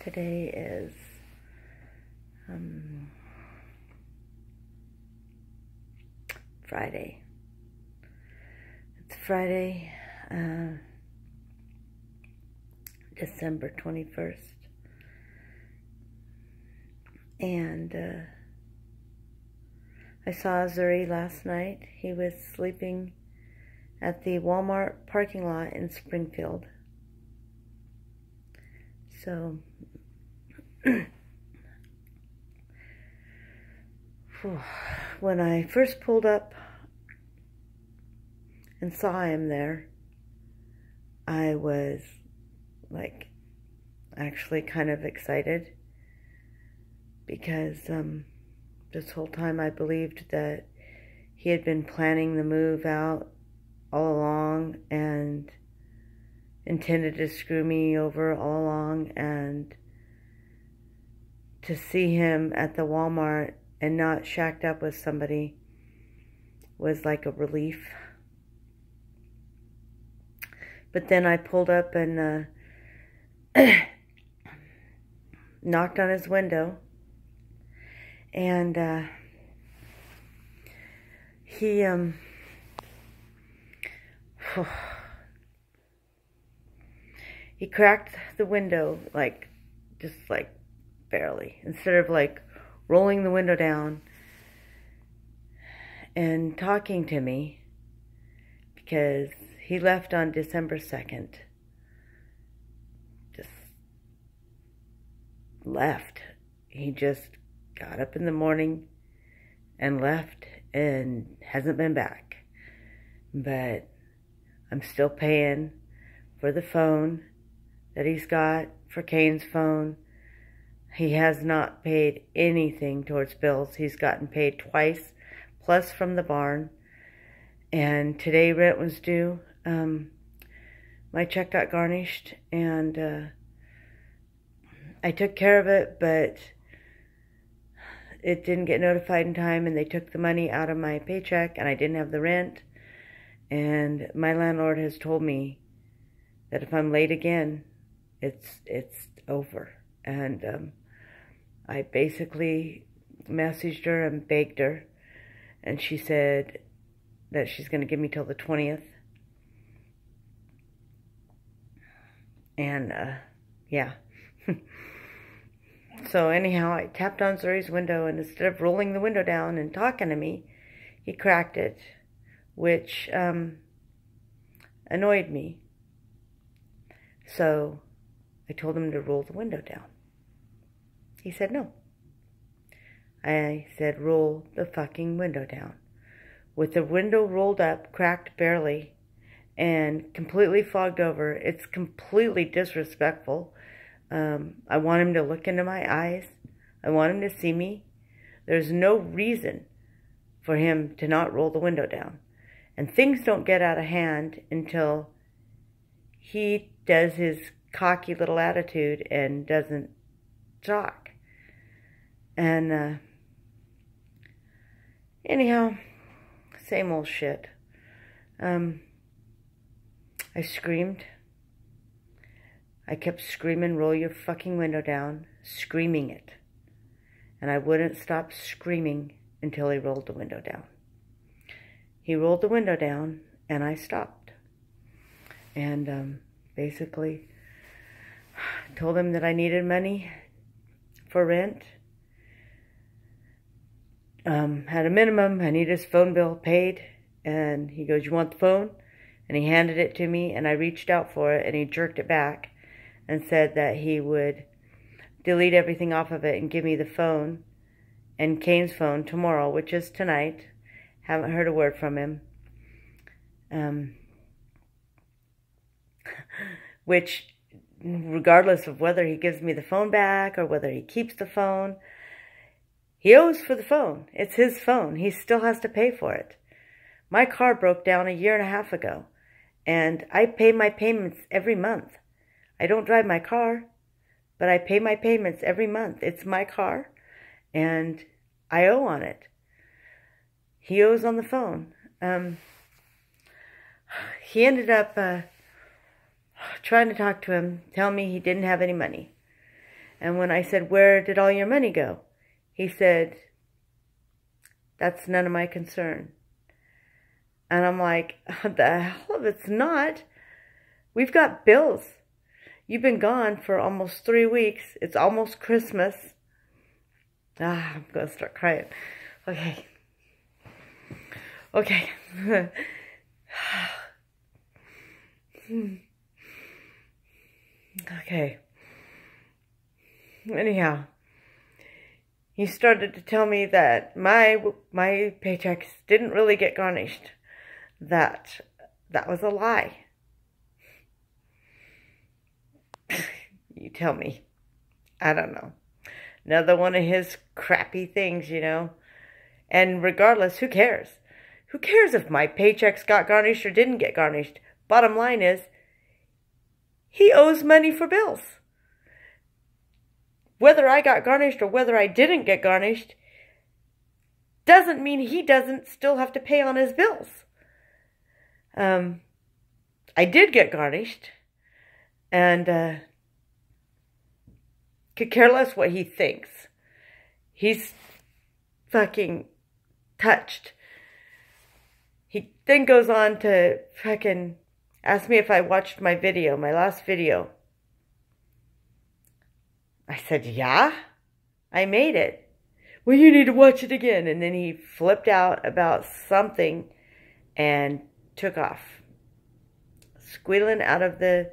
Today is Friday. It's Friday, December 21st. And I saw Zuri last night. He was sleeping at the Walmart parking lot in Springfield. So, when I first pulled up and saw him there, I was like actually kind of excited because this whole time I believed that he had been planning the move out all along and intended to screw me over all along, and to see him at the Walmart and not shacked up with somebody was like a relief. But then I pulled up and knocked on his window, and he cracked the window, just barely. Instead of rolling the window down and talking to me, because he left on December 2nd. Just left. He just got up in the morning and left and hasn't been back. But I'm still paying for the phone that he's got, for Kane's phone. He has not paid anything towards bills. He's gotten paid twice, plus from the barn. And today rent was due. My check got garnished, and I took care of it, but it didn't get notified in time, and they took the money out of my paycheck, and I didn't have the rent. And my landlord has told me that if I'm late again, it's over. And I basically messaged her and begged her, and she said that she's going to give me till the 20th. And yeah. So anyhow, I tapped on Zuri's window, and instead of rolling the window down and talking to me, he cracked it, which annoyed me. So I told him to roll the window down. He said no. I said, roll the fucking window down. With the window rolled up, cracked barely, and completely fogged over, it's completely disrespectful. I want him to look into my eyes. I want him to see me. There's no reason for him to not roll the window down. And things don't get out of hand until he does his cocky little attitude and doesn't talk. And anyhow, same old shit. I screamed. I kept screaming, roll your fucking window down, screaming it. And I wouldn't stop screaming until he rolled the window down. He rolled the window down, and I stopped. And basically told him that I needed money for rent. Had a minimum. I need his phone bill paid. And he goes, you want the phone? And he handed it to me, and I reached out for it, and he jerked it back and said that he would delete everything off of it and give me the phone and Kane's phone tomorrow, which is tonight. Haven't heard a word from him. Which, regardless of whether he gives me the phone back or whether he keeps the phone, he owes for the phone. It's his phone. He still has to pay for it. My car broke down 1.5 years ago, and I pay my payments every month. I don't drive my car, but I pay my payments every month. It's my car, and I owe on it. He owes on the phone. He ended up trying to talk to him, tell me he didn't have any money. And when I said, where did all your money go? He said, that's none of my concern. And I'm like, the hell if it's not? We've got bills. You've been gone for almost 3 weeks. It's almost Christmas. I'm going to start crying. Okay. Okay. Okay. Anyhow, he started to tell me that my paychecks didn't really get garnished. That was a lie. You tell me. I don't know. Another one of his crappy things, you know. And regardless, who cares? Who cares if my paychecks got garnished or didn't get garnished? Bottom line is, he owes money for bills. Whether I got garnished or whether I didn't get garnished doesn't mean he doesn't still have to pay on his bills. I did get garnished, and could care less what he thinks. He's fucking touched. He then goes on to fucking ask me if I watched my video, my last video. I said, yeah, I made it. Well, you need to watch it again. And then he flipped out about something and took off, squealing out of the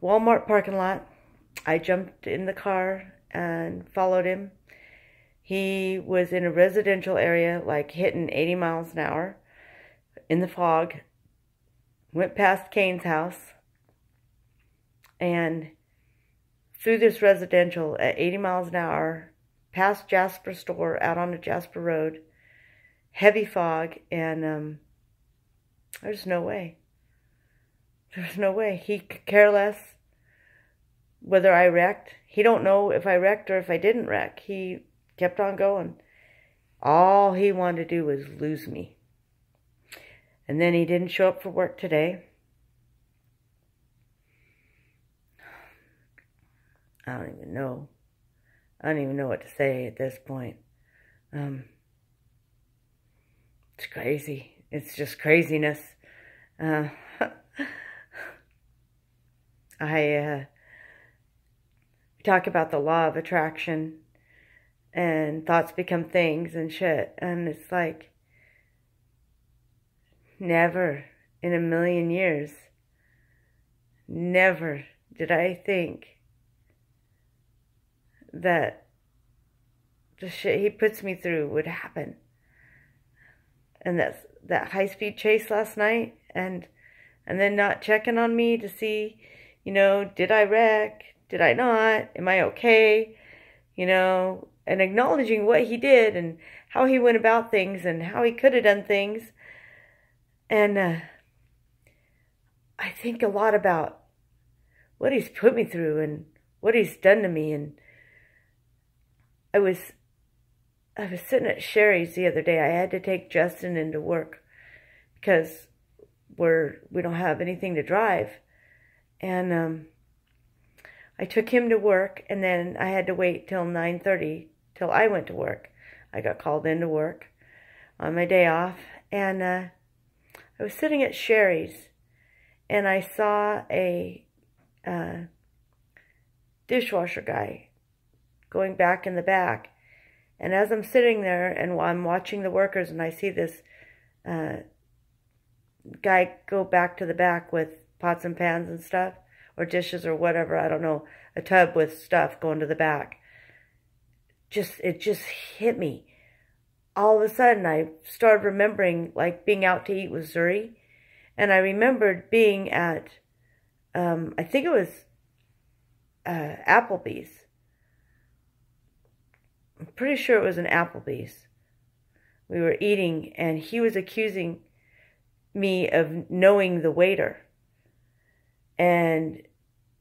Walmart parking lot. I jumped in the car and followed him. He was in a residential area, like hitting 80 miles an hour in the fog. Went past Kane's house and through this residential at 80 miles an hour, past Jasper store, out onto Jasper Road. Heavy fog, and there's no way. There's no way. He could care less whether I wrecked. He don't know if I wrecked or if I didn't wreck. He kept on going. All he wanted to do was lose me. And then he didn't show up for work today. I don't even know. I don't even know what to say at this point. It's crazy. It's just craziness. I talk about the law of attraction and thoughts become things and shit. And it's like, never in a million years, never did I think that the shit he puts me through would happen. And that high-speed chase last night, and then not checking on me to see, you know, did I wreck? Did I not? Am I okay? You know, and acknowledging what he did and how he went about things and how he could have done things. And I think a lot about what he's put me through and what he's done to me. And I was sitting at Sherry's the other day. I had to take Justin into work because we don't have anything to drive. And I took him to work, and then I had to wait till 9:30 till I went to work. I got called into work on my day off, and I was sitting at Sherry's, and I saw a dishwasher guy going back in the back. And as I'm sitting there and while I'm watching the workers, and I see this guy go back to the back with pots and pans and stuff, or dishes or whatever, I don't know, a tub with stuff going to the back. It just hit me. All of a sudden, I started remembering, like, being out to eat with Zuri. And I remembered being at, I think it was Applebee's. I'm pretty sure it was an Applebee's. We were eating, and he was accusing me of knowing the waiter. And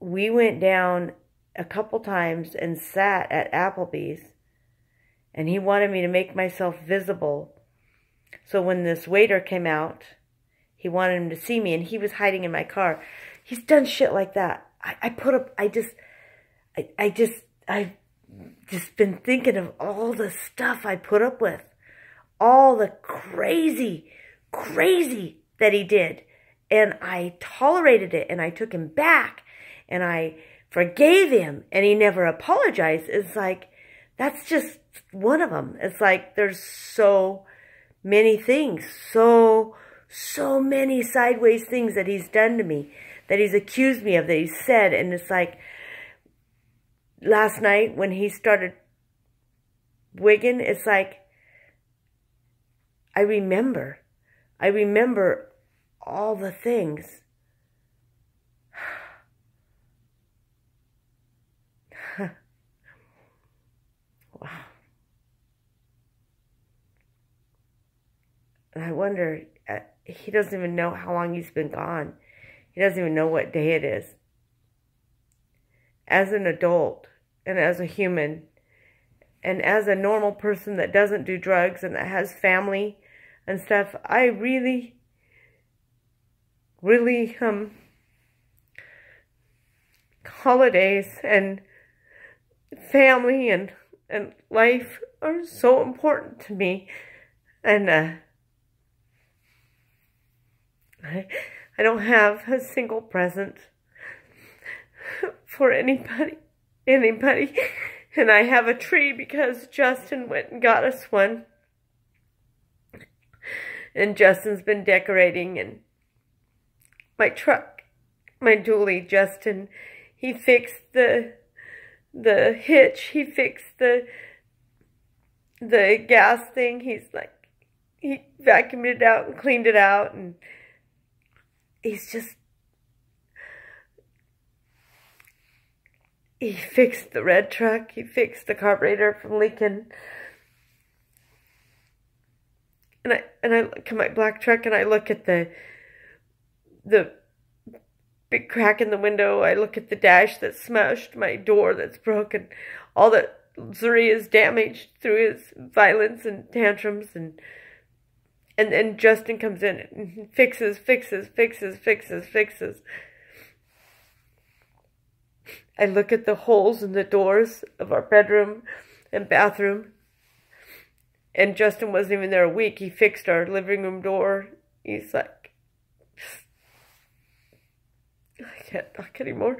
we went down a couple times and sat at Applebee's, and he wanted me to make myself visible. So when this waiter came out, he wanted him to see me, and he was hiding in my car. He's done shit like that. I've just been thinking of all the stuff I put up with. All the crazy that he did. And I tolerated it, and I took him back, and I forgave him, and he never apologized. It's like, that's just one of them. It's like, there's so many things, so many sideways things that he's done to me, that he's accused me of, that he's said. And it's like, last night when he started wigging, it's like, I remember all the things. Wow. And I wonder, he doesn't even know how long he's been gone. He doesn't even know what day it is. As an adult, and as a human, and as a normal person that doesn't do drugs and that has family and stuff, I really, holidays and family and life are so important to me. And I don't have a single present for anybody. And I have a tree because Justin went and got us one. And Justin's been decorating, and my truck, my dually, Justin, he fixed the hitch, he fixed the gas thing. He's like, he vacuumed it out and cleaned it out, and he's just, he fixed the red truck, he fixed the carburetor from leaking. And I look at my black truck, and I look at the big crack in the window. I look at the dash that's smashed, my door that's broken, all that Zuri is damaged through his violence and tantrums, and Justin comes in and fixes. I look at the holes in the doors of our bedroom and bathroom. And Justin wasn't even there a week. He fixed our living room door. He's like, I can't talk anymore.